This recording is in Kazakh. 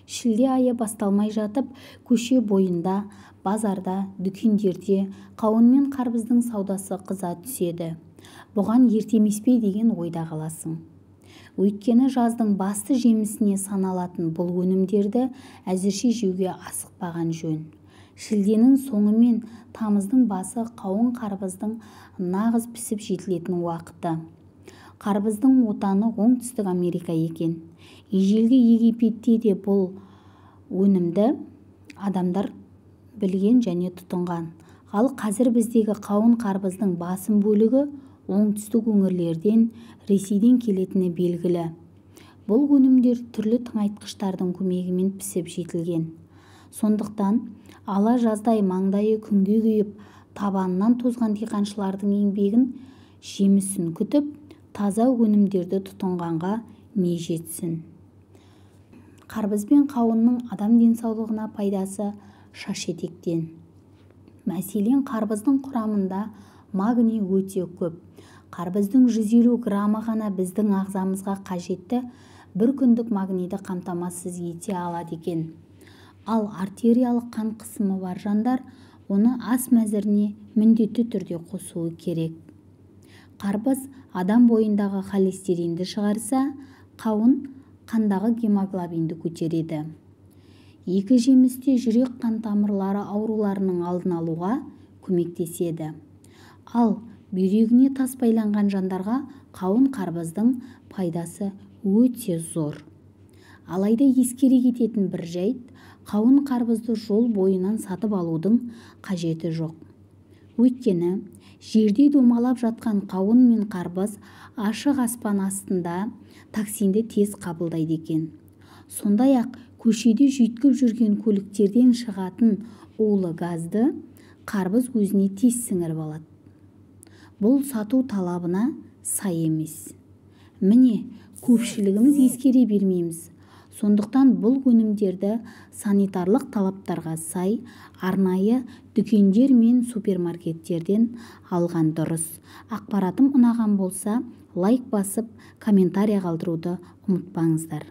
Шілде айы басталмай жатып, көше бойында, базарда, дүкендерде қауын мен қарбыздың саудасы қыза түседі. Бұған ерте емес пе деген ойда қаласың. Өйткені жаздың басты жемісіне саналатын бұл өнімдерді әзірше жеуге асықпаған жөн. Шілденің соңы мен тамыздың басы қауын қарбыздың нағыз пісіп жетілетін уақыты. Қарбыздың отаны Оңтүстік Америка екен. Ежелгі Египетте де бұл өнімді адамдар білген және тұтынған. Ал қазір біздегі қауын қарбыздың басым бөлігі оңтүстік өңірлерден, Ресейден келетіні белгілі. Бұл өнімдер түрлі тыңайтқыштардың көмегімен пісіп жетілген. Сондықтан ала жаздай маңдайы күнге күйіп, табанынан тозған диқаншылардың еңбегін, жемісін күтіп, таза өнімдерді тұтынғанға не жетсін. Қарбыз бен қауынның адам денсаулығына пайдасы шаш етектен. Мәселен, қарбыздың құрамында магний өте көп. Қарбыздың 150 грамы ғана біздің ағзамызға қажетті бір күндік магнийді қамтамасыз ете алады екен. Ал артериялық қан қысымы бар жандар оны ас мәзіріне міндетті түрде қосуы керек. Қарбыз адам бойындағы холестеринді шығарса, қауын қандағы гемоглобинді көтереді. Екі жемісте жүрек қан тамырлары ауруларының алдын алуға көмектеседі. Ал бүйрегіне тас байланған жандарға қауын қарбыздың пайдасы өте зор. Алайда ескере кететін бір жайт, қауын қарбызды жол бойынан сатып алудың қажеті жоқ. Өйткені жерде домалап жатқан қауын мен қарбыз ашық аспан астында токсинді тез қабылдайды екен. Сондай-ақ көшеде жүйткіп жүрген көліктерден шығатын улы газды қарбыз өзіне тез сіңіріп алады. Бұл сату талабына сай емес. Міне, көпшілігіміз ескере бермейміз. Сондықтан бұл өнімдерді санитарлық талаптарға сай арнайы дүкендер мен супермаркеттерден алған дұрыс. Ақпаратым ұнаған болса, лайк басып, комментарий қалдыруды ұмытпаңыздар.